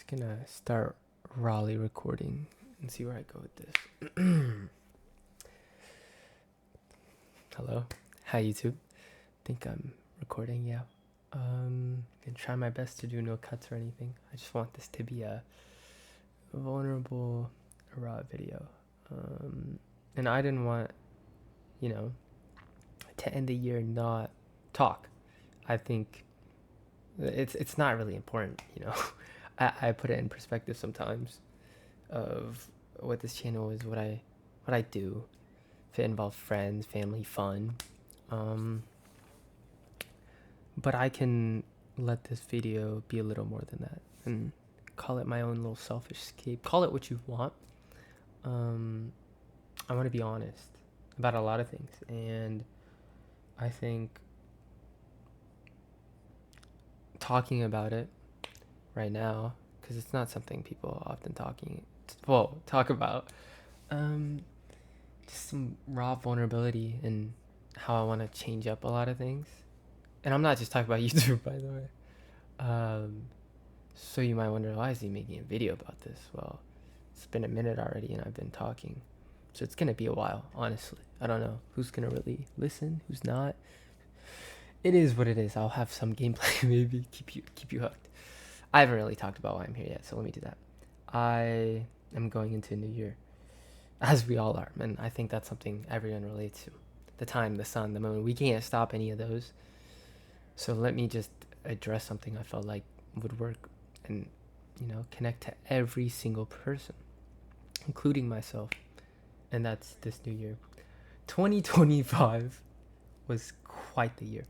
gonna start Raleigh recording and see where I go with this. Hello, hi YouTube. Think I'm recording, yeah. Gonna try my best to do no cuts or anything. I just want this to be a vulnerable, raw video. And I didn't want, you know, to end the year not talk. I think it's not really important, you know. I put it in perspective sometimes of what this channel is, what I do, if it involves friends, family, fun. But I can let this video be a little more than that and call it my own little selfish escape. Call it what you want. I want to be honest about a lot of things, and I think talking about it right now, because it's not something people often talk about, just some raw vulnerability and how I want to change up a lot of things. And I'm not just talking about YouTube, by the way. So you might wonder, why is he making a video about this? Well, it's been a minute already and I've been talking, so it's gonna be a while. Honestly, I don't know who's gonna really listen, who's not. It is what it is. I'll have some gameplay, maybe keep you hooked. I haven't really talked about why I'm here yet, so let me do that. I am going into a new year, as we all are, and I think that's something everyone relates to. The time, the sun, the moon. We can't stop any of those. So let me just address something I felt like would work and, connect to every single person, including myself. And that's this new year. 2025 was quite the year.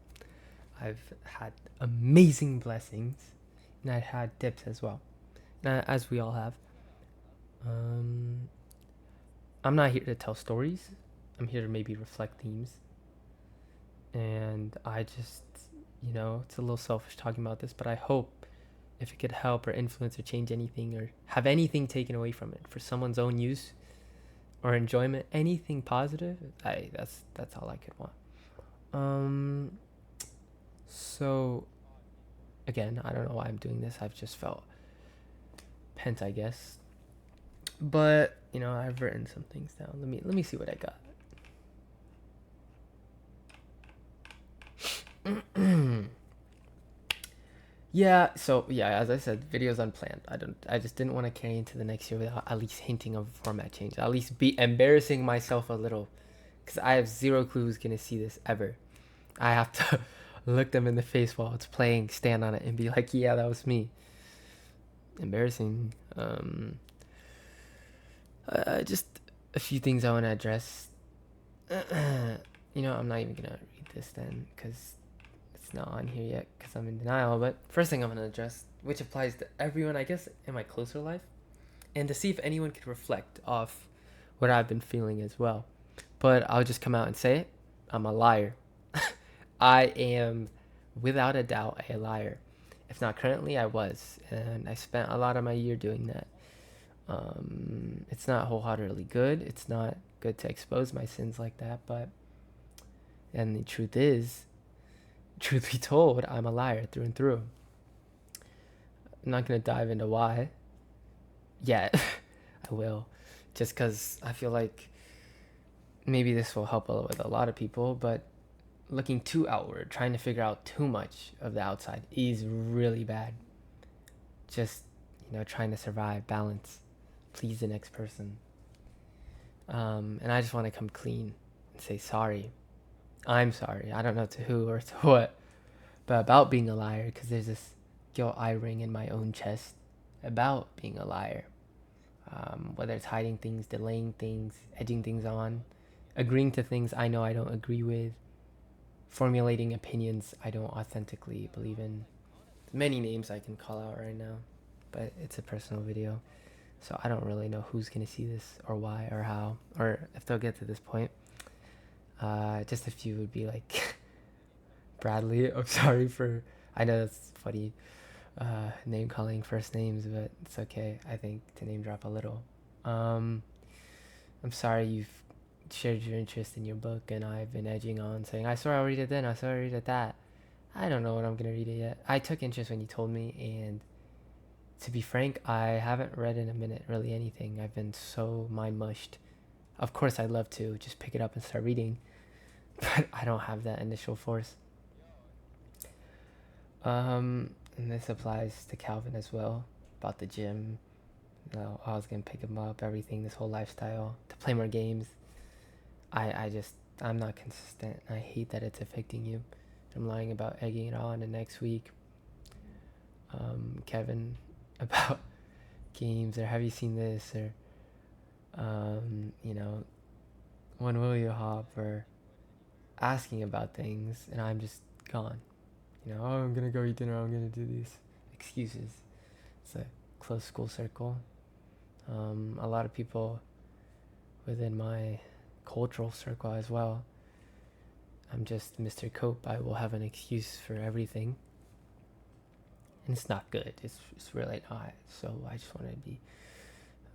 I've had amazing blessings, and I had dips as well, as we all have. I'm not here to tell stories. I'm here to maybe reflect themes. And I just, it's a little selfish talking about this, but I hope if it could help or influence or change anything or have anything taken away from it for someone's own use or enjoyment, anything positive, that's all I could want. So again, I don't know why I'm doing this. I've just felt pent, I guess. But, I've written some things down. Let me see what I got. As I said, videos unplanned. I just didn't want to carry into the next year without at least hinting of format change. At least be embarrassing myself a little, because I have zero clue who's gonna see this ever. I have to look them in the face while it's playing, stand on it, and be like, yeah, that was me. Embarrassing. Just a few things I want to address. I'm not even gonna read this then, because it's not on here yet, because I'm in denial. But first thing I'm gonna address, which applies to everyone, I guess, in my closer life, and to see if anyone could reflect off what I've been feeling as well. But I'll just come out and say it. I'm a liar. I am, without a doubt, a liar. If not currently, I was, and I spent a lot of my year doing that. It's not wholeheartedly good. It's not good to expose my sins like that, and the truth be told, I'm a liar through and through. I'm not going to dive into why yet. I will, just because I feel like maybe this will help with a lot of people, but looking too outward, trying to figure out too much of the outside is really bad. Just, trying to survive, balance, please the next person. And I just want to come clean and say sorry. I'm sorry. I don't know to who or to what, but about being a liar, because there's this guilt I ring in my own chest about being a liar. Whether it's hiding things, delaying things, edging things on, agreeing to things I know I don't agree with, formulating opinions I don't authentically believe in. Many names I can call out right now, but it's a personal video, so I don't really know who's gonna see this or why or how or if they'll get to this point. Just a few would be like Bradley. I'm sorry for, I know that's funny, name calling first names, but it's okay, I think, to name drop a little. I'm sorry you've shared your interest in your book and I've been edging on saying, I swear I'll read it then, I swear I'll read it that. I don't know when I'm gonna read it yet. I took interest when you told me, and To be frank, I haven't read in a minute really anything. I've been so mind mushed. Of course, I'd love to just pick it up and start reading, but I don't have that initial force. And this applies to Calvin as well, about the gym. You know, I was gonna pick him up, everything, this whole lifestyle, to play more games. I'm not consistent. I hate that it's affecting you. I'm lying about egging it on, and next week, Kevin, about games, or have you seen this, or, you know, when will you hop, or asking about things, and I'm just gone. You know, oh, I'm gonna go eat dinner, I'm gonna do these excuses. It's a close school circle. A lot of people within my cultural circle as well. I'm just Mr. Cope. I will have an excuse for everything. And it's not good. It's really not. So I just want to be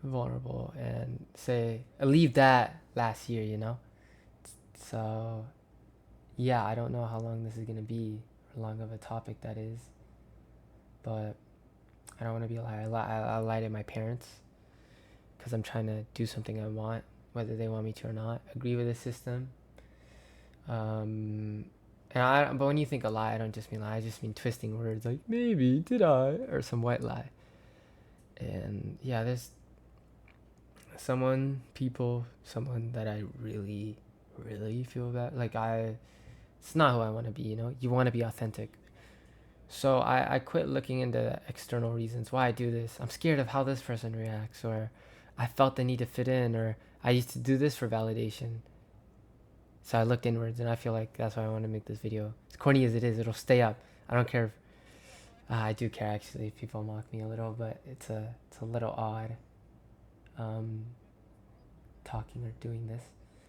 vulnerable and say, leave that last year, you know? So, yeah, I don't know how long this is going to be, or long of a topic that is. But I don't want to be a liar. I lie to my parents because I'm trying to do something I want, whether they want me to or not. Agree with the system. But when you think a lie, I don't just mean lie. I just mean twisting words like maybe did I, or some white lie. And yeah, there's someone that I really, really feel that like it's not who I want to be. You know, you want to be authentic. So I quit looking into external reasons why I do this. I'm scared of how this person reacts, or I felt the need to fit in, or I used to do this for validation. So I looked inwards, and I feel like that's why I want to make this video. As corny as it is, it'll stay up. I don't care if I do care actually if people mock me a little, but it's a little odd talking or doing this.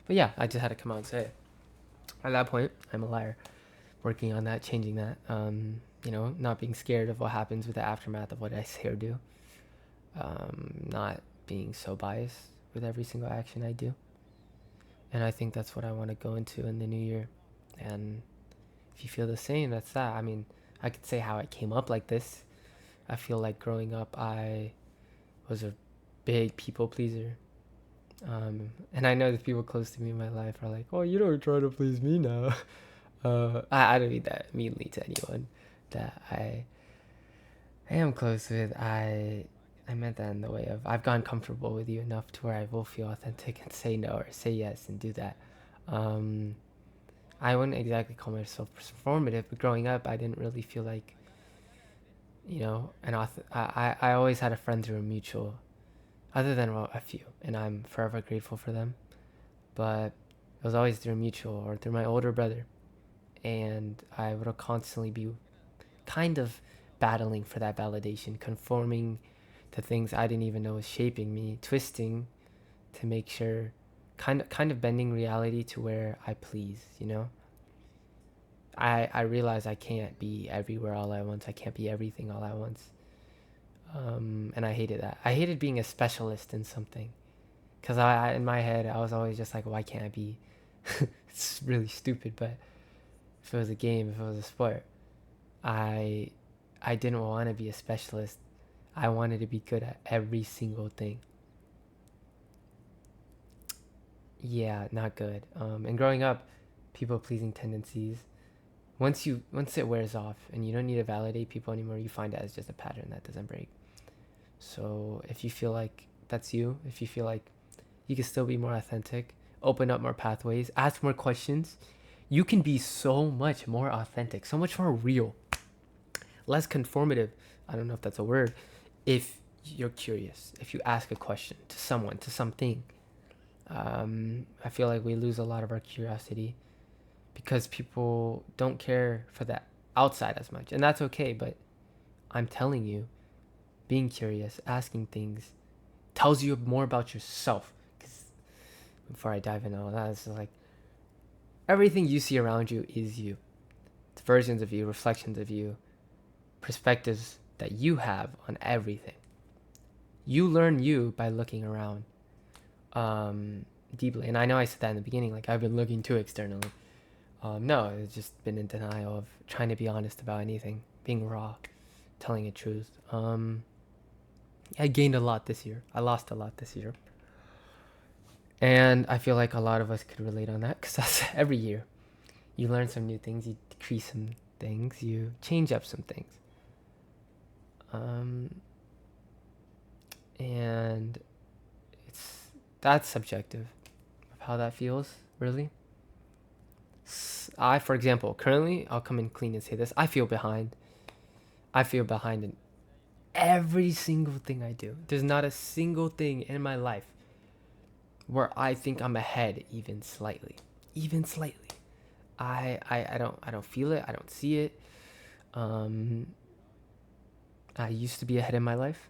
But yeah, I just had to come out and say it. At that point, I'm a liar. Working on that, changing that. You know, not being scared of what happens with the aftermath of what I say or do. Not being so biased with every single action I do. And I think that's what I want to go into in the new year. And if you feel the same, that's that. I mean, I could say how I came up like this. I feel like growing up, I was a big people pleaser. And I know the people close to me in my life are like, oh, you don't try to please me now. I don't mean that meanly to anyone that I am close with. I meant that in the way of I've gotten comfortable with you enough to where I will feel authentic and say no or say yes and do that. I wouldn't exactly call myself performative, but growing up, I didn't really feel like, you know, I always had a friend through a mutual, other than a few, and I'm forever grateful for them. But it was always through a mutual or through my older brother, and I would constantly be kind of battling for that validation, conforming to things I didn't even know was shaping me, twisting to make sure, kind of bending reality to where I please, you know. I realize I can't be everywhere all at once. I can't be everything all at once. And I hated that. I hated being a specialist in something, because in my head I was always just like, why can't I be? It's really stupid, but if it was a game, if it was a sport, I I didn't want to be a specialist. I wanted to be good at every single thing. Yeah, not good. And growing up, people pleasing tendencies. Once it wears off and you don't need to validate people anymore, you find out it's just a pattern that doesn't break. So if you feel like that's you, if you feel like you can still be more authentic, open up more pathways, ask more questions, you can be so much more authentic, so much more real, less conformative. I don't know if that's a word. If you're curious, if you ask a question to someone, to something, I feel like we lose a lot of our curiosity because people don't care for that outside as much, and that's okay. But I'm telling you, being curious, asking things, tells you more about yourself. Because before I dive into all that, it's like everything you see around you is you. It's versions of you, reflections of you, perspectives that you have on everything. You learn you by looking around deeply. And I know I said that in the beginning, like I've been looking too externally. No, it's just been in denial of trying to be honest about anything, being raw, telling the truth. I gained a lot this year. I lost a lot this year. And I feel like a lot of us could relate on that because that's every year. You learn some new things, you decrease some things, you change up some things. Um, and that's subjective of how that feels, really. For example, currently, I'll come in clean and say this. I feel behind. I feel behind in every single thing I do. There's not a single thing in my life where I think I'm ahead even slightly. Even slightly. I don't feel it. I don't see it. Um, I used to be ahead in my life,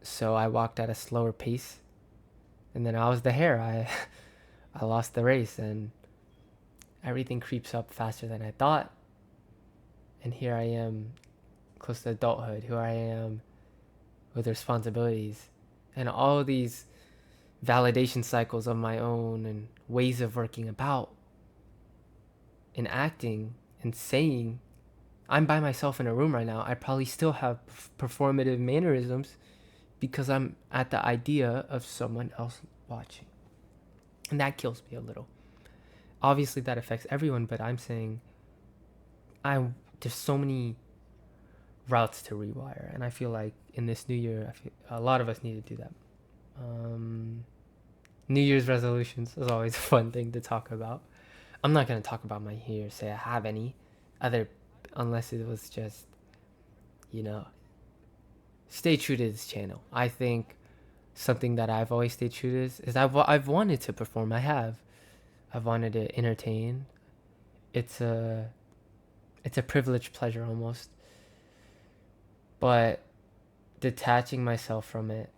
so I walked at a slower pace, and then I was the hare. I lost the race, and everything creeps up faster than I thought. And here I am, close to adulthood. Here I am with responsibilities, and all these validation cycles of my own and ways of working about and acting and saying. I'm by myself in a room right now. I probably still have performative mannerisms because I'm at the idea of someone else watching. And that kills me a little. Obviously that affects everyone, but I'm saying there's so many routes to rewire, and I feel like in this new year, a lot of us need to do that. New Year's resolutions is always a fun thing to talk about. I'm not going to talk about my year, say I have any other, unless it was just, you know, stay true to this channel. I think something that I've always stayed true to is I've wanted to perform. I've wanted to entertain. It's a privileged pleasure almost. But detaching myself from it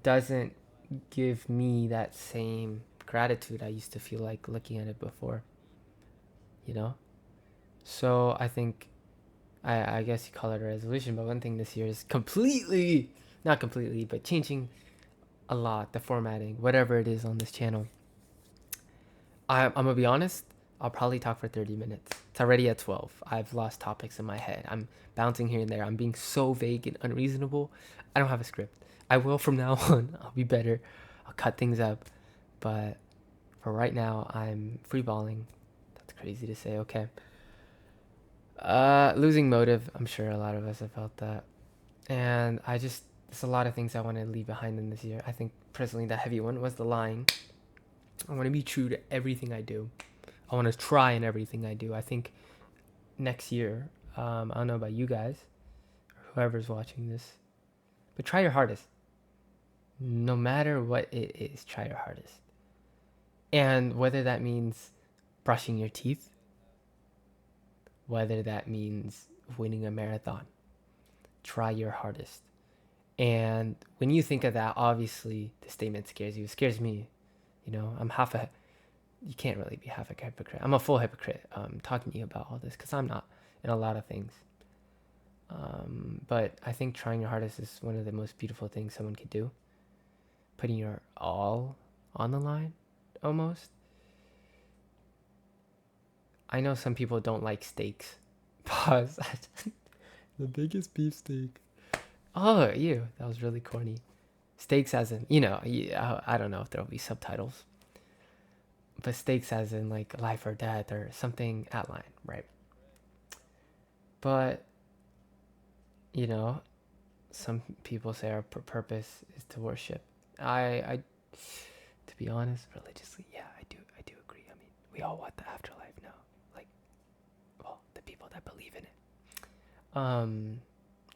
doesn't give me that same gratitude I used to feel like looking at it before. You know? So I think, I guess you call it a resolution, but one thing this year is not completely, but changing a lot, the formatting, whatever it is on this channel. I'm going to be honest, I'll probably talk for 30 minutes. It's already at 12. I've lost topics in my head. I'm bouncing here and there. I'm being so vague and unreasonable. I don't have a script. I will from now on. I'll be better. I'll cut things up. But for right now, I'm freeballing. That's crazy to say. Okay. Losing motive. I'm sure a lot of us have felt that. And there's a lot of things I want to leave behind in this year. I think personally the heavy one was the lying. I want to be true to everything I do. I want to try in everything I do. I think next year, I don't know about you guys, or whoever's watching this, but try your hardest. No matter what it is, try your hardest. And whether that means brushing your teeth, whether that means winning a marathon, try your hardest. And when you think of that, obviously the statement scares you. It scares me. You know, you can't really be half a hypocrite. I'm a full hypocrite talking to you about all this because I'm not in a lot of things. But I think trying your hardest is one of the most beautiful things someone could do. Putting your all on the line, almost. I know some people don't like steaks. Pause. The biggest beefsteak. Oh, ew. That was really corny. Steaks as in, I don't know if there'll be subtitles. But stakes as in like life or death or something at line, right? But, some people say our purpose is to worship. To be honest, religiously, yeah, I do agree. I mean, we all want the afterlife now. Like, well, the people that believe in it.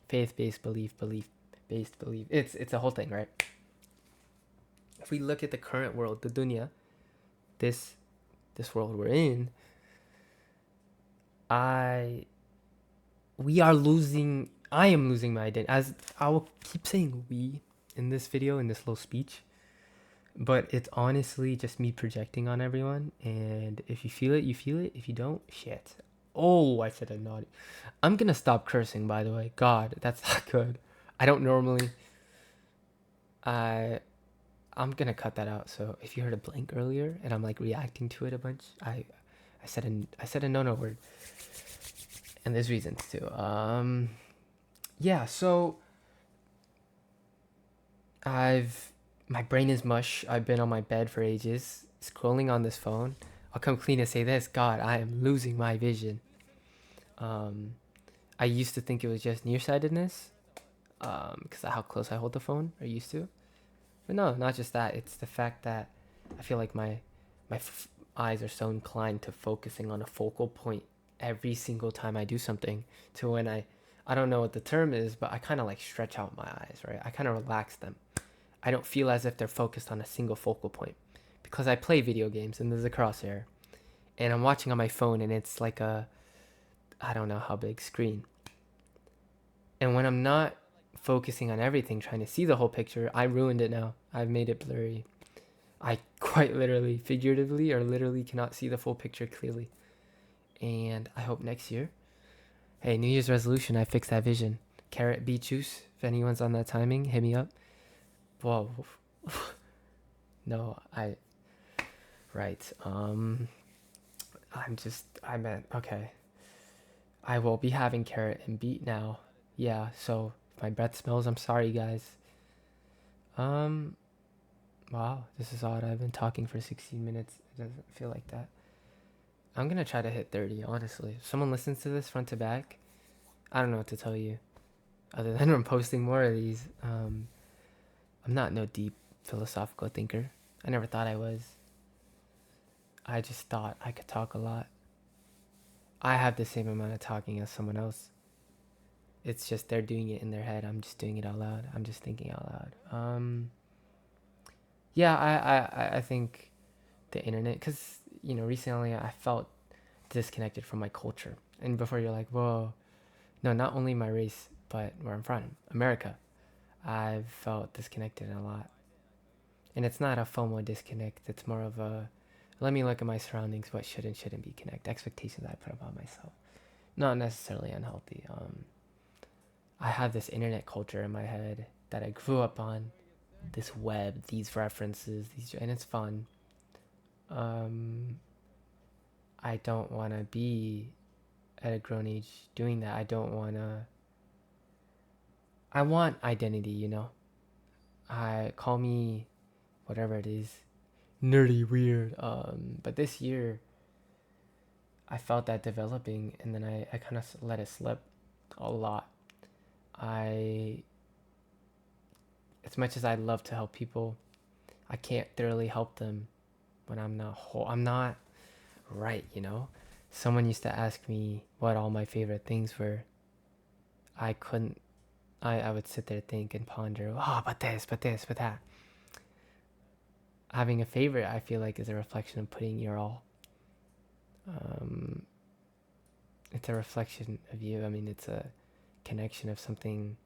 Faith-based belief, belief-based belief. It's a whole thing, right? If we look at the current world, the dunya, this world we're in, I am losing my identity. As I will keep saying we in this video, in this little speech, but it's honestly just me projecting on everyone. And if you feel it, you feel it. If you don't, shit. Oh, I said a naughty. I'm gonna stop cursing, by the way. God, that's not good. I don't normally. I'm gonna cut that out. So if you heard a blank earlier and I'm like reacting to it a bunch, I said a no word, and there's reasons too. yeah, so I've my brain is mush. I've been on my bed for ages, scrolling on this phone. I'll come clean and say this. God, I am losing my vision. Um, I used to think it was just nearsightedness, because of how close I hold the phone. I used to, but no, not just that. It's the fact that I feel like my eyes are so inclined to focusing on a focal point every single time I do something. To when I don't know what the term is, but I kind of like stretch out my eyes, right? I kind of relax them. I don't feel as if they're focused on a single focal point because I play video games and there's a crosshair and I'm watching on my phone and it's like a I don't know how big screen. And when I'm not focusing on everything, trying to see the whole picture, I ruined it now. I've made it blurry. I quite literally, figuratively, or literally cannot see the full picture clearly. And I hope next year, hey, New Year's resolution, I fix that vision. Carrot beet juice. If anyone's on that timing, hit me up. Whoa. No, right. I meant, okay. I will be having carrot and beet now. Yeah, so if my breath smells, I'm sorry, guys. Um, wow, this is odd. I've been talking for 16 minutes. It doesn't feel like that. I'm gonna try to hit 30, honestly. If someone listens to this front to back, I don't know what to tell you. Other than I'm posting more of these. I'm not no deep philosophical thinker. I never thought I was. I just thought I could talk a lot. I have the same amount of talking as someone else. It's just they're doing it in their head. I'm just doing it out loud. I'm just thinking out loud. Yeah, I think the internet, because, recently I felt disconnected from my culture. And before you're like, whoa, no, not only my race, but where I'm from, America. I've felt disconnected a lot. And it's not a FOMO disconnect. It's more of a, let me look at my surroundings, what should and shouldn't be connect. Expectations I put upon myself. Not necessarily unhealthy. I have this internet culture in my head that I grew up on, this web, these references, and it's fun. Um, I don't want to be at a grown age doing that. I don't want to. I want identity, I call me whatever it is, nerdy, weird. But this year, I felt that developing, and then I kind of let it slip a lot. I, as much as I love to help people, I can't thoroughly help them when I'm not whole. I'm not right, Someone used to ask me what all my favorite things were. I couldn't. I would sit there, think, and ponder. Oh, but this, but this, but that. Having a favorite, I feel like, is a reflection of putting your all. Um, it's a reflection of you. I mean, it's a connection of something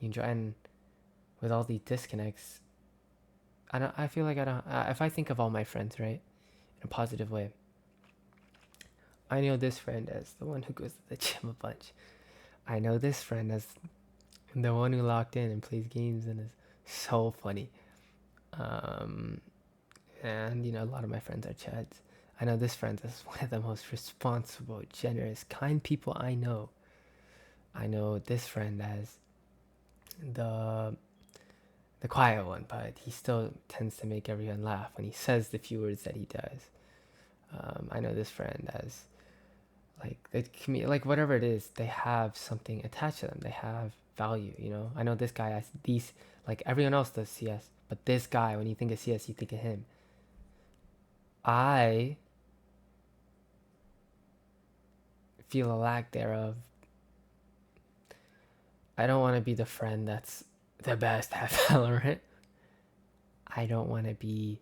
you enjoy. And with all these disconnects, I don't. I feel like I don't. If I think of all my friends, right, in a positive way, I know this friend as the one who goes to the gym a bunch. I know this friend as the one who locked in and plays games and is so funny. Um, and a lot of my friends are Chads. I know this friend is one of the most responsible, generous, kind people I know. I know this friend as the the quiet one, but he still tends to make everyone laugh when he says the few words that he does. I know this friend as like whatever it is, they have something attached to them. They have value. I know this guy as these, like everyone else does CS, but this guy, when you think of CS, you think of him. I feel a lack thereof. I don't want to be the friend that's the best at Valorant. I don't want to be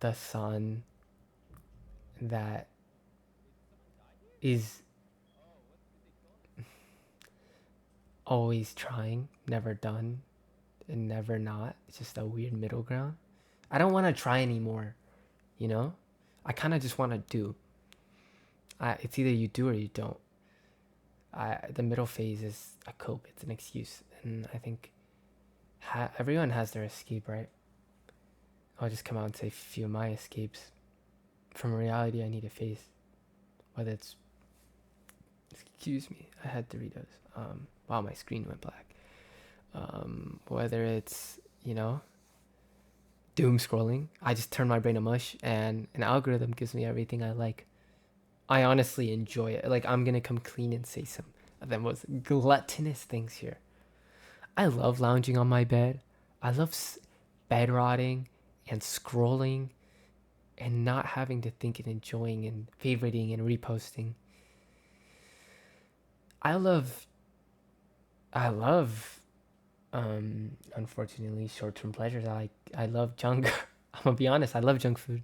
the son that is always trying, never done, and never not. It's just a weird middle ground. I don't want to try anymore, you know? I kind of just want to do. It's either you do or you don't. The middle phase is a cope, it's an excuse. And I think everyone has their escape, right? I'll just come out and say a few of my escapes from a reality I need to face. Whether it's, excuse me, I had Doritos. Wow, my screen went black. Whether it's, you know, doom scrolling, I just turn my brain to mush and an algorithm gives me everything I like. I honestly enjoy it. Like, I'm gonna come clean and say some of the most gluttonous things here. I love lounging on my bed. I love bed rotting and scrolling and not having to think and enjoying and favoriting and reposting. I love, I love, unfortunately, short-term pleasures. I love junk. I'm gonna be honest. I love junk food.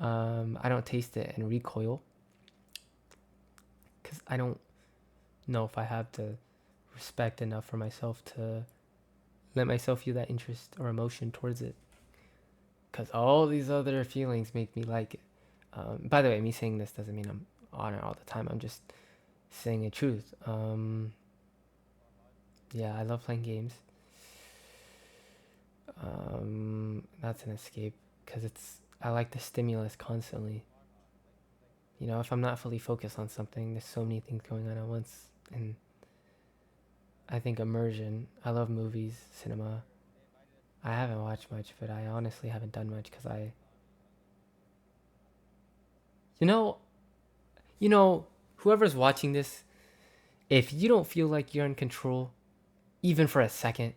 I don't taste it and recoil because I don't know if I have the respect enough for myself to let myself feel that interest or emotion towards it. Because all these other feelings make me like it. By the way, me saying this doesn't mean I'm on it all the time. I'm just saying the truth. Yeah, I love playing games. That's an escape because I like the stimulus constantly. You know, if I'm not fully focused on something, there's so many things going on at once. And I think immersion. I love movies, cinema. I haven't watched much, but I honestly haven't done much because you know, you know, whoever's watching this, if you don't feel like you're in control, even for a second,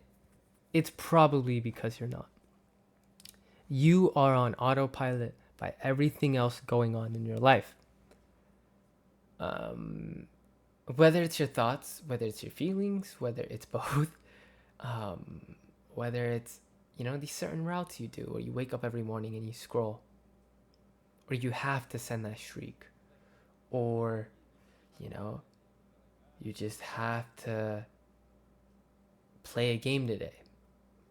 it's probably because you're not. You are on autopilot by everything else going on in your life. Um, whether it's your thoughts, whether it's your feelings, whether it's both, um, whether it's, you know, these certain routes you do, or you wake up every morning and you scroll, or you have to send that shriek, or, you know, you just have to play a game today,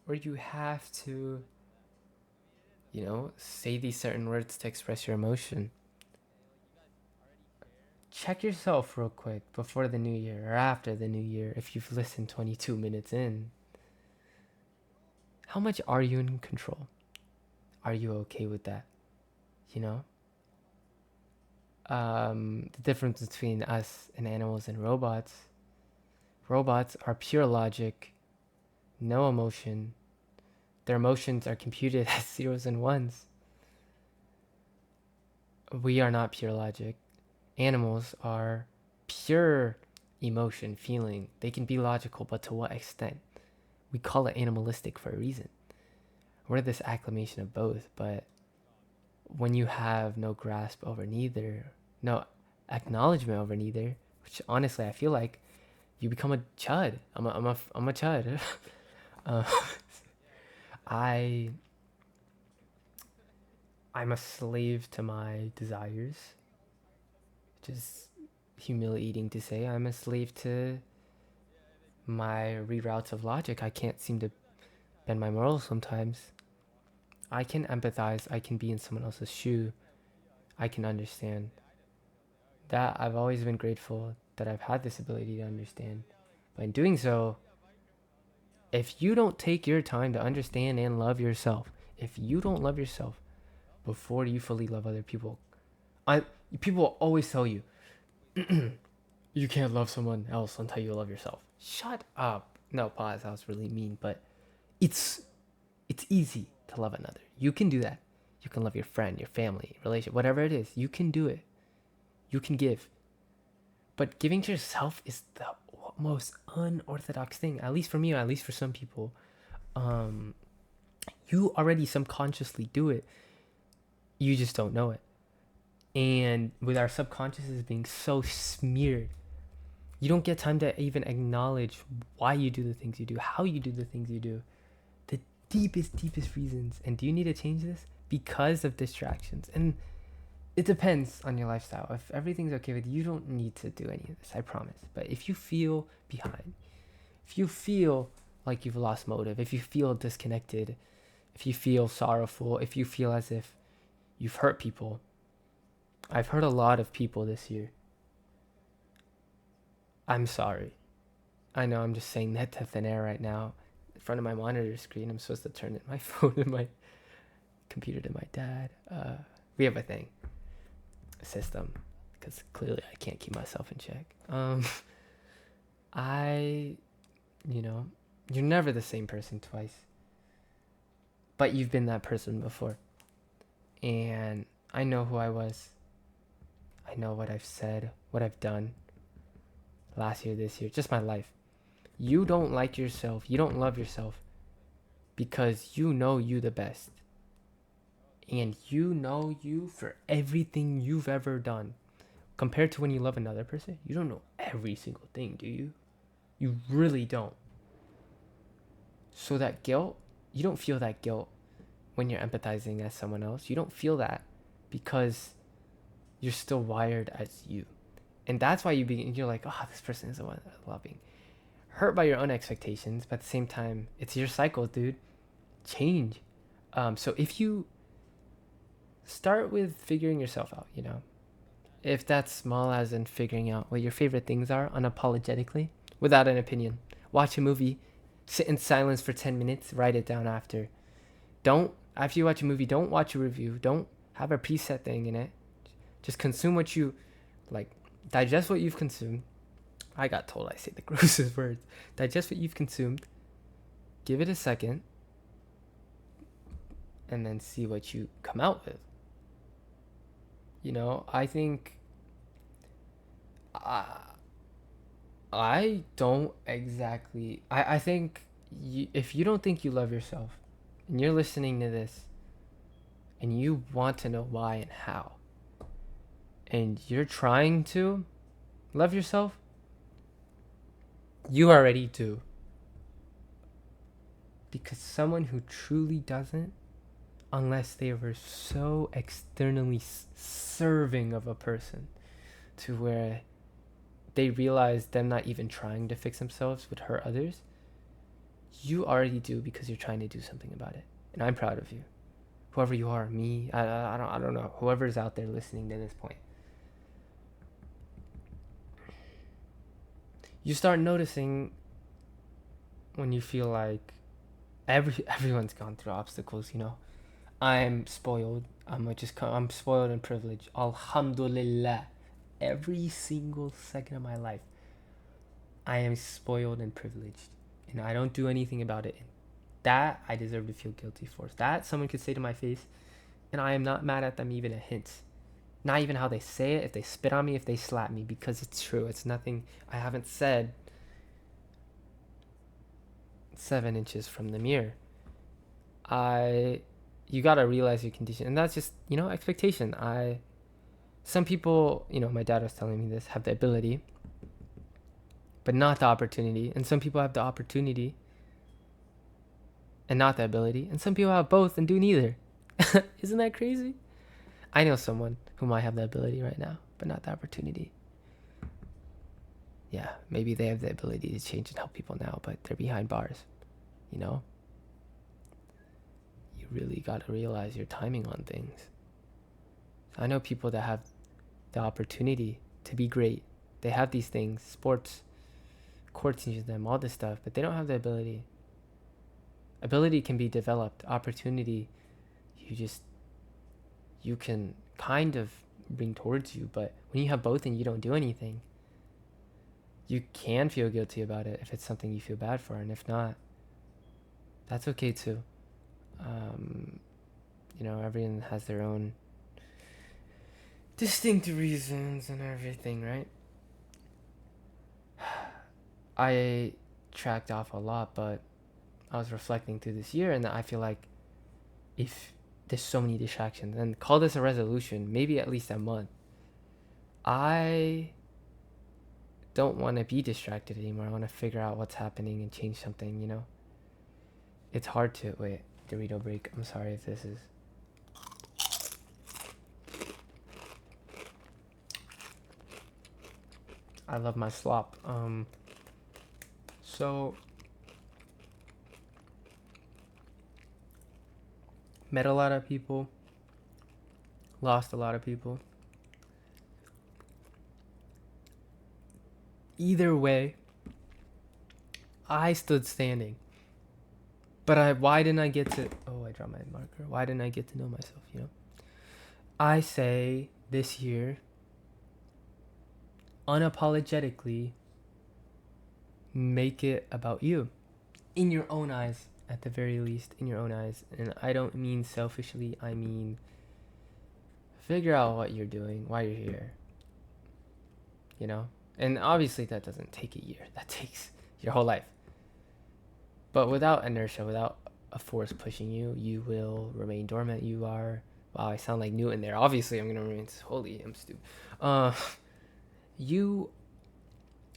or you have to, you know, say these certain words to express your emotion. Check yourself real quick before the new year or after the new year if you've listened 22 minutes in. How much are you in control? Are you okay with that? You know? The difference between us and animals and robots. Robots are pure logic, no emotion. Their emotions are computed as zeros and ones. We are not pure logic. Animals are pure emotion, feeling. They can be logical, but to what extent? We call it animalistic for a reason. We're this acclamation of both, but when you have no grasp over neither, no acknowledgement over neither, which honestly I feel like you become a chud. I'm a chud. uh, I I'm a slave to my desires, which is humiliating to say. I'm a slave to my reroutes of logic. I can't seem to bend my morals sometimes. I can empathize. I can be in someone else's shoe. I can understand. That I've always been grateful that I've had this ability to understand. But in doing so, if you don't take your time to understand and love yourself, if you don't love yourself before you fully love other people, I people will always tell you you can't love someone else until you love yourself. Shut up. No, pause. That was really mean, but it's it's easy to love another. You can do that. You can love your friend, your family, relationship, whatever it is. You can do it. You can give. But giving to yourself is the most unorthodox thing, at least for me, or at least for some people. Um, you already subconsciously do it. You just don't know it. And with our subconsciouses being so smeared, you don't get time to even acknowledge why you do the things you do, how you do the things you do, the deepest reasons. And do you need to change this? Because of distractions. And it depends on your lifestyle. If everything's okay with you, you don't need to do any of this, I promise. But if you feel behind, if you feel like you've lost motive, if you feel disconnected, if you feel sorrowful, if you feel as if you've hurt people, I've hurt a lot of people this year. I'm sorry. I know I'm just saying that to thin air right now in front of my monitor screen. I'm supposed to turn in my phone and my computer to my dad. We have a thing, a system, because clearly I can't keep myself in check. I, you know, you're never the same person twice, but you've been that person before. And I know who I was. I know what I've said, what I've done last year, this year, just my life. You don't like yourself, you don't love yourself because you know you the best. And you know you for everything you've ever done. Compared to when you love another person, you don't know every single thing, do you? You really don't. So that guilt, you don't feel that guilt when you're empathizing as someone else. You don't feel that because you're still wired as you. And that's why you're like, oh, this person is the one I'm loving. Hurt by your own expectations, but at the same time, it's your cycle, dude. Change. So if you start with figuring yourself out, if that's small as in figuring out what your favorite things are unapologetically, without an opinion. Watch a movie, sit in silence for 10 minutes, write it down after. Don't, after you watch a movie, don't watch a review. Don't have a preset thing in it. Just consume what you, like, digest what you've consumed. I got told I say the grossest words. Digest what you've consumed. Give it a second. And then see what you come out with. I think I don't exactly. I think if you don't think you love yourself and you're listening to this and you want to know why and how, and you're trying to love yourself, you already do. Because someone who truly doesn't, unless they were so externally serving of a person to where they realize them not even trying to fix themselves would hurt others, you already do because you're trying to do something about it. And I'm proud of you. Whoever you are, me, I don't know, whoever's out there listening to this point. You start noticing when you feel like everyone's gone through obstacles, I'm spoiled. I'm spoiled and privileged. Alhamdulillah. Every single second of my life, I am spoiled and privileged, and I don't do anything about it. That I deserve to feel guilty for. That someone could say to my face, and I am not mad at them even a hint. Not even how they say it, if they spit on me, if they slap me, because it's true. It's nothing I haven't said 7 inches from the mirror. You gotta realize your condition, and that's just expectation. Some people, my dad was telling me this, have the ability but not the opportunity, and some people have the opportunity and not the ability, and some people have both and do neither. Isn't that crazy? I know someone who might have the ability right now but not the opportunity. Yeah, maybe they have the ability to change and help people now, but they're behind bars. You really got to realize your timing on things. I know people that have the opportunity to be great. They have these things, sports, court teaches them all this stuff, but they don't have the ability. Ability can be developed. Opportunity, you can kind of bring towards you, but when you have both and you don't do anything, you can feel guilty about it if it's something you feel bad for, and if not, that's okay too. Everyone has their own distinct reasons and everything, right? I tracked off a lot, but I was reflecting through this year, and I feel like if there's so many distractions, and call this a resolution, maybe at least a month, I don't want to be distracted anymore. I want to figure out what's happening and change something. It's hard to wait. Dorito break. I'm sorry if this is. I love my slop. So met a lot of people, lost a lot of people. Either way, I stood standing. But why didn't I get to? Oh, I dropped my marker. Why didn't I get to know myself? I say this year, unapologetically, make it about you, in your own eyes, at the very least, in your own eyes. And I don't mean selfishly, I mean figure out what you're doing, why you're here, you know? And obviously that doesn't take a year, that takes your whole life. But without inertia, without a force pushing you, you will remain dormant. You are, wow, I sound like Newton there. Obviously I'm gonna remain, holy, I'm stupid. You,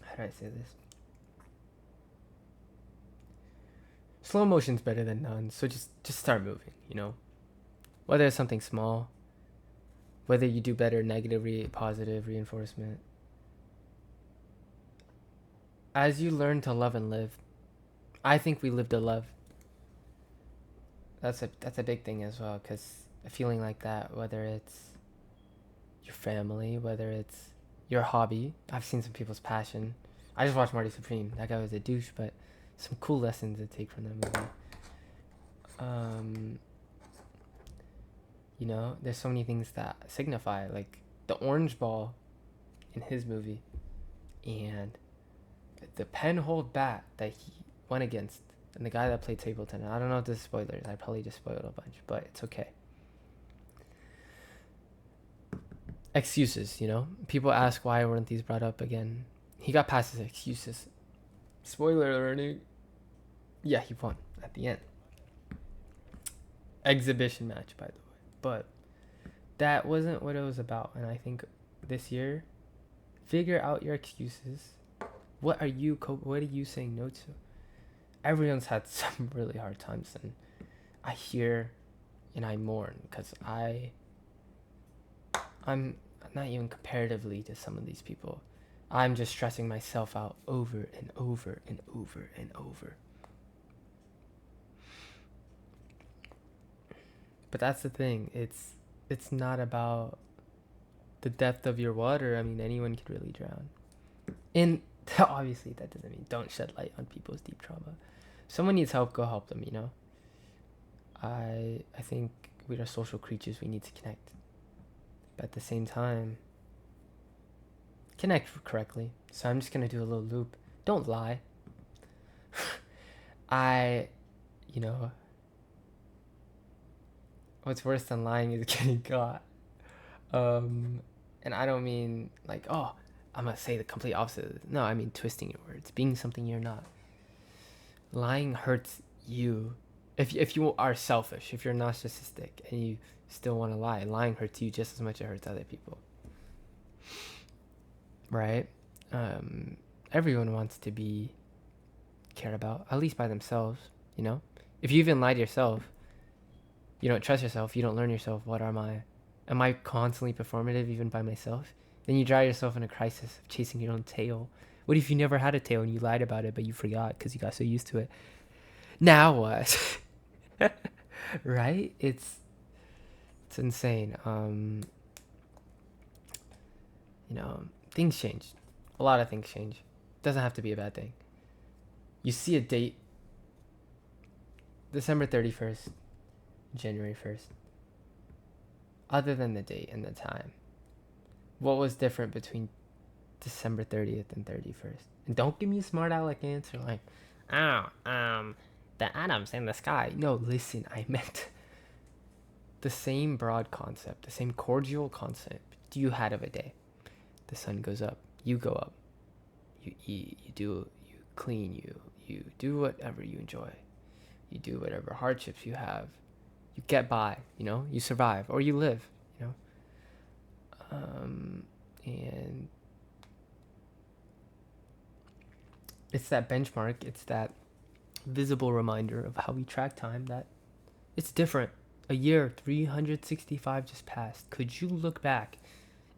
how do I say this? Slow motion's better than none, so just start moving, you know? Whether it's something small, whether you do better negative, positive reinforcement. As you learn to love and live, I think we live to love. That's a big thing as well, because a feeling like that, whether it's your family, whether it's your hobby. I've seen some people's passion. I just watched Marty Supreme. That guy was a douche, but some cool lessons to take from that movie. You know, there's so many things that signify, like the orange ball in his movie, and the pen-hold bat that he went against, and the guy that played table tennis. I don't know if this is spoilers. I probably just spoiled a bunch, but it's okay. Excuses, you know? People ask why weren't these brought up again. He got past his excuses. Spoiler alert. Yeah, he won at the end. Exhibition match, by the way. But that wasn't what it was about. And I think this year, figure out your excuses. What are you saying no to? Everyone's had some really hard times, and I hear and I mourn, because I'm not even comparatively to some of these people. I'm just stressing myself out over and over and over and over. But that's the thing. It's not about the depth of your water. I mean, anyone could really drown. And obviously that doesn't mean don't shed light on people's deep trauma. Someone needs help, go help them, you know? I think we are social creatures. We need to connect. But at the same time, connect correctly. So I'm just going to do a little loop. Don't lie. You know, what's worse than lying is getting caught. And I don't mean like, oh, I'm going to say the complete opposite. No, I mean twisting your words, being something you're not. Lying hurts you. If you are selfish, if you're narcissistic and you still want to lie, lying hurts you just as much as it hurts other people. Right? Everyone wants to be cared about, at least by themselves, you know? If you even lie to yourself, you don't trust yourself, you don't learn yourself, am I constantly performative even by myself? Then you drive yourself in a crisis of chasing your own tail. What if you never had a tail and you lied about it, but you forgot because you got so used to it? Now what? Right? It's insane. You know, things change. A lot of things change. Doesn't have to be a bad thing. You see a date, December 31st, January 1st. Other than the date and the time, what was different between December 30th and 31st? And don't give me a smart aleck answer like, the atoms in the sky. No, listen, I meant the same broad concept, the same cordial concept you had of a day. The sun goes up, you go up, you eat, you clean, you do whatever you enjoy, you do whatever hardships you have, you get by, you know, you survive, or you live, you know. And it's that benchmark, it's that visible reminder of how we track time, that it's different. A year, 365 just passed. Could you look back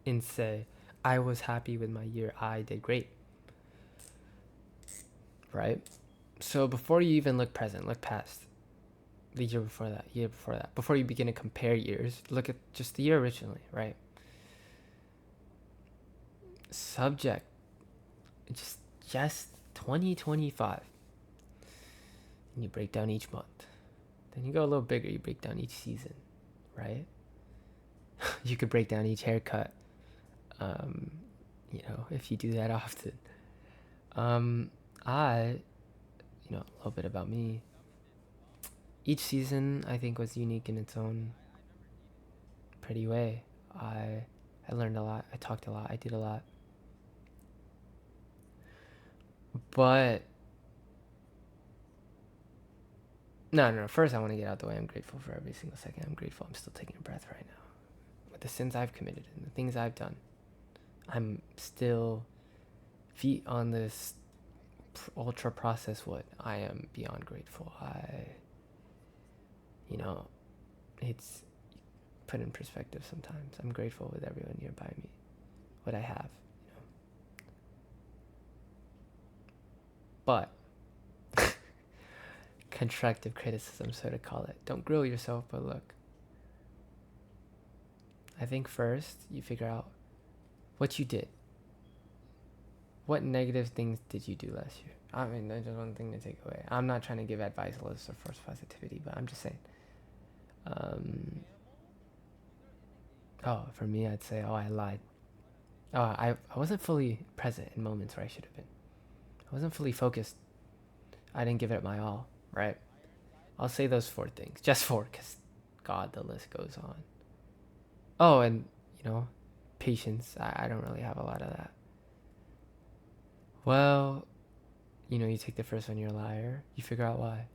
and say, I was happy with my year, I did great? Right? So before you even look present, look past the year before that. Before you begin to compare years, look at just the year originally, right? Subject, just 2025. And you break down each month. Then you go a little bigger, you break down each season, right? You could break down each haircut, you know, if you do that often. A little bit about me. Each season, I think, was unique in its own pretty way. I learned a lot. I talked a lot. I did a lot. But no. First, I want to get out the way. I'm grateful for every single second. I'm grateful. I'm still taking a breath right now. With the sins I've committed and the things I've done, I'm still feet on this ultra processed wood. I am beyond grateful. It's put in perspective sometimes. I'm grateful with everyone nearby me, what I have. But constructive criticism, so to call it. Don't grill yourself, but look. I think first you figure out what you did. What negative things did you do last year? I mean, that's just one thing to take away. I'm not trying to give advice or force positivity, but I'm just saying. For me, I'd say, I lied. I wasn't fully present in moments where I should have been. I wasn't fully focused. I didn't give it my all, right? I'll say those 4 things. Just 4, because, God, the list goes on. Oh, and, patience. I don't really have a lot of that. Well, you take the first one, you're a liar. You figure out why.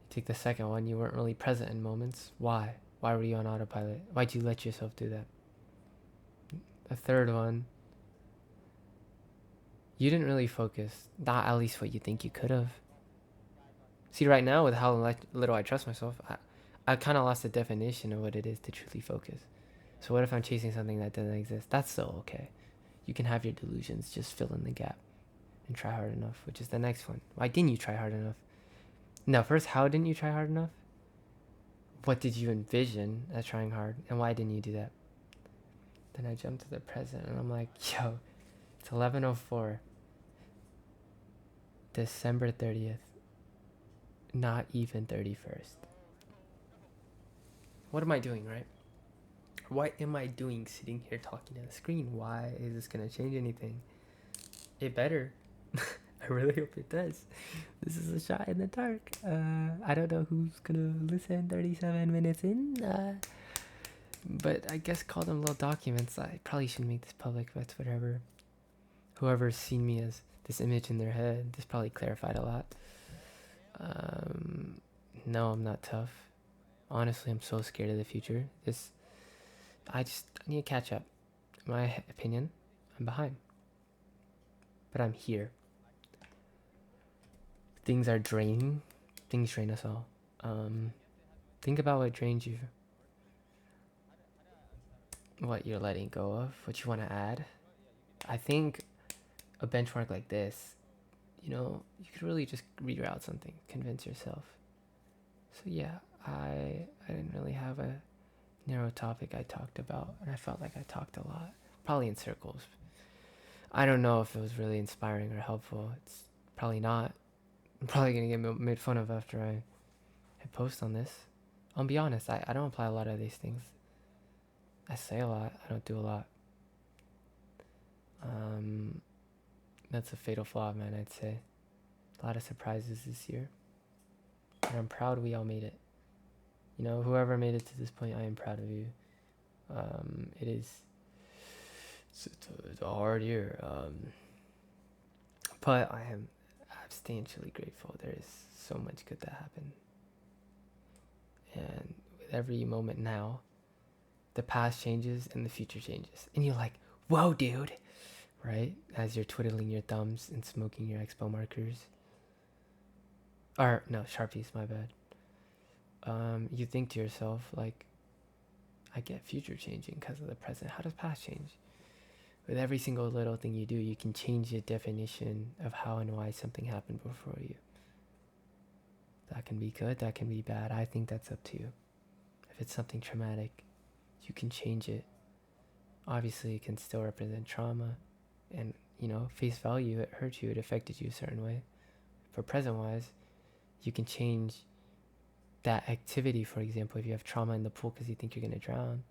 You take the second one, you weren't really present in moments. Why? Why were you on autopilot? Why'd you let yourself do that? The third one, you didn't really focus. Not at least what you think you could have. See, right now, with how little I trust myself, I kind of lost the definition of what it is to truly focus. So what if I'm chasing something that doesn't exist? That's still okay. You can have your delusions, just fill in the gap and try hard enough, which is the next one. Why didn't you try hard enough? No, first, how didn't you try hard enough? What did you envision as trying hard, and why didn't you do that? Then I jumped to the present, and I'm like, yo, it's 11:04, December 30th, not even 31st. What am I doing, right? What am I doing sitting here talking to the screen? Why is this gonna change anything? It better. I really hope it does. This is a shot in the dark. I don't know who's gonna listen 37 minutes in. But I guess call them little documents. I probably shouldn't make this public, but it's whatever. Whoever's seen me as this image in their head, this probably clarified a lot. No, I'm not tough. Honestly, I'm so scared of the future. I need to catch up. In my opinion, I'm behind. But I'm here. Things are draining. Things drain us all. Think about what drains you. What you're letting go of. What you want to add. I think a benchmark like this, you could really just reroute something. Convince yourself. So yeah, I didn't really have a narrow topic I talked about, and I felt like I talked a lot, probably in circles. I don't know if it was really inspiring or helpful. It's probably not. I'm probably gonna get made fun of after I post on this. I'll be honest, I don't apply a lot of these things. I say a lot, I don't do a lot. That's a fatal flaw of mine, I'd say. A lot of surprises this year, and I'm proud we all made it. Whoever made it to this point, I am proud of you. It's a hard year, but I am substantially grateful. There is so much good that happened, and with every moment now, the past changes and the future changes, and you're like, whoa, dude, right? As you're twiddling your thumbs and smoking your expo markers, or no, Sharpies, my bad. You think to yourself, like, I get future changing because of the present. How does past change? With every single little thing you do, you can change the definition of how and why something happened before you. That can be good, that can be bad. I think that's up to you. If it's something traumatic, you can change it. Obviously, it can still represent trauma, and face value, it hurt you, it affected you a certain way. For present wise, you can change that activity. For example, if you have trauma in the pool because you think you're going to drown,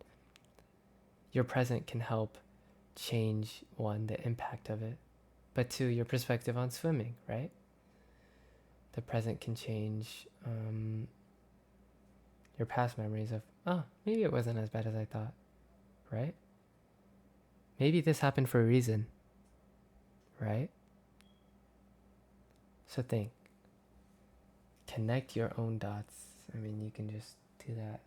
your present can help change the impact of it. but to your perspective on swimming, right? The present can change your past memories of, oh, maybe it wasn't as bad as I thought, right? Maybe this happened for a reason, right? So think, connect your own dots. I mean, you can just do that.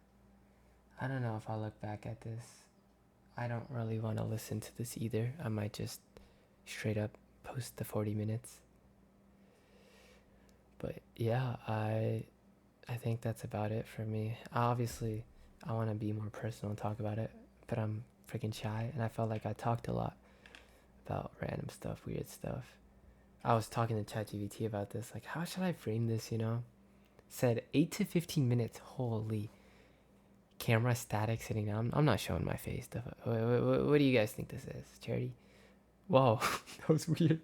I don't know if I'll look back at this. I don't really want to listen to this either. I might just straight up post the 40 minutes. But yeah, I think that's about it for me. Obviously, I want to be more personal and talk about it, but I'm freaking shy, and I felt like I talked a lot about random stuff, weird stuff. I was talking to ChatGPT about this, like, how should I frame this, Said 8 to 15 minutes, holy. Camera static sitting down. I'm not showing my face. What do you guys think this is? Charity? Whoa, that was weird.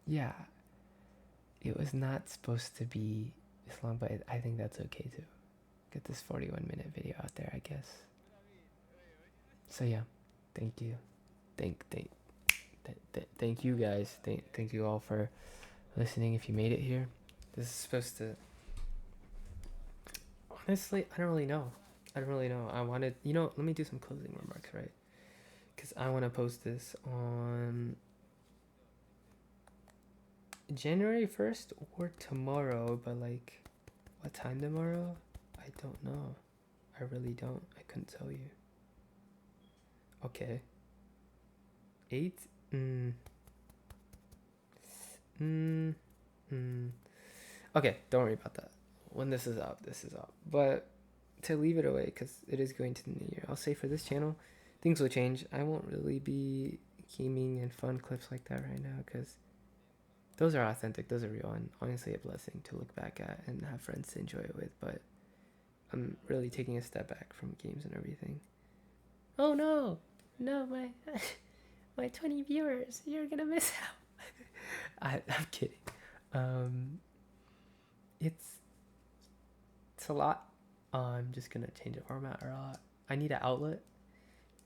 Yeah. It was not supposed to be this long, but I think that's okay too. Get this 41-minute video out there, I guess. So yeah, thank you. Thank you guys. Thank you all for listening if you made it here. This is supposed to... Honestly, I don't really know. I wanted... let me do some closing remarks, right? Because I want to post this on January 1st or tomorrow, but like, what time tomorrow? I don't know. I really don't. I couldn't tell you. Okay. 8? Okay, don't worry about that. When this is up, this is up. But to leave it away, because it is going to the new year, I'll say for this channel, things will change. I won't really be gaming and fun clips like that right now, because those are authentic, those are real, and honestly a blessing to look back at and have friends to enjoy it with. But I'm really taking a step back from games and everything. Oh no, my 20 viewers, you're gonna miss out. I'm kidding. It's a lot. I'm just gonna change the format a lot. I need an outlet,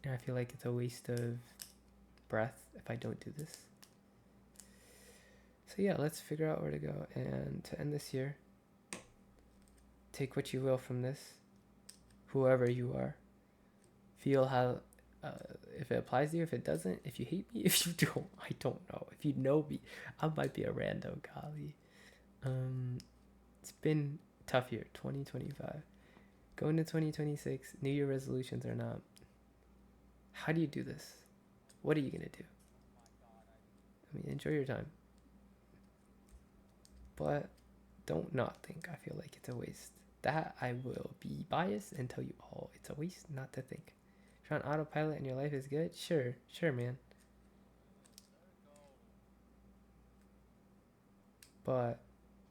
and I feel like it's a waste of breath if I don't do this. So yeah, let's figure out where to go. And to end this year, take what you will from this, whoever you are. Feel how, if it applies to you, if it doesn't, if you hate me, if you don't, I don't know. If you know me, I might be a rando, golly. It's been a tough year, 2025. Going to 2026, New Year resolutions or not. How do you do this? What are you going to do? I mean, enjoy your time. But don't not think I feel like it's a waste. That I will be biased and tell you all it's a waste not to think. If you're on autopilot and your life is good, sure, man. But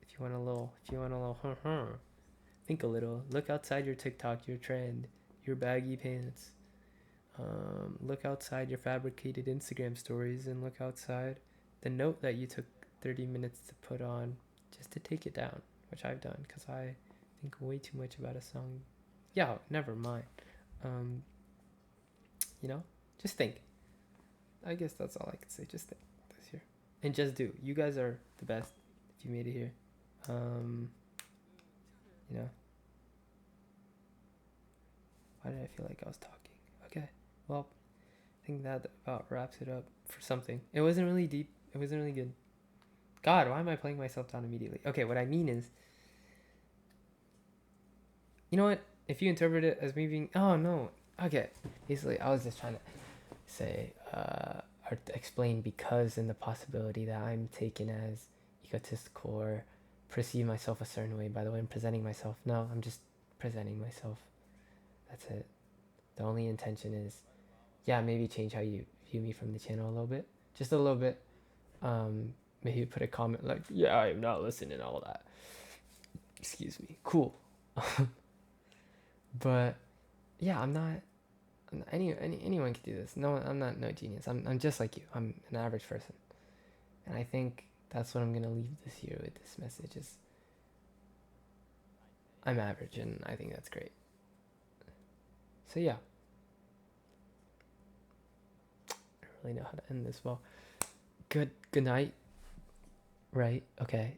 if you want a little, think a little. Look outside your TikTok, your trend, your baggy pants. Look outside your fabricated Instagram stories, and look outside the note that you took 30 minutes to put on just to take it down, which I've done because I think way too much about a song. Yeah, never mind. Just think. I guess that's all I can say. Just think this year. And just do. You guys are the best if you made it here. Why did I feel like I was talking? Okay. Well, I think that about wraps it up for something. It wasn't really deep. It wasn't really good. God, why am I playing myself down immediately? Okay, what I mean is, you know what? If you interpret it as me being, oh no, okay. Basically, I was just trying to say, or explain because in the possibility that I'm taken as egotistical or perceive myself a certain way by the way I'm presenting myself. No, I'm just presenting myself. That's it. The only intention is, yeah, maybe change how you view me from the channel a little bit. Just a little bit. Maybe put a comment like, yeah, I'm not listening, all that. Excuse me. Cool. But yeah, I'm not anyone can do this. No, I'm not no genius. I'm just like you. I'm an average person. And I think that's what I'm gonna leave this year with. This message is, I'm average, and I think that's great. So yeah, I don't really know how to end this well. Good night. Right. Okay.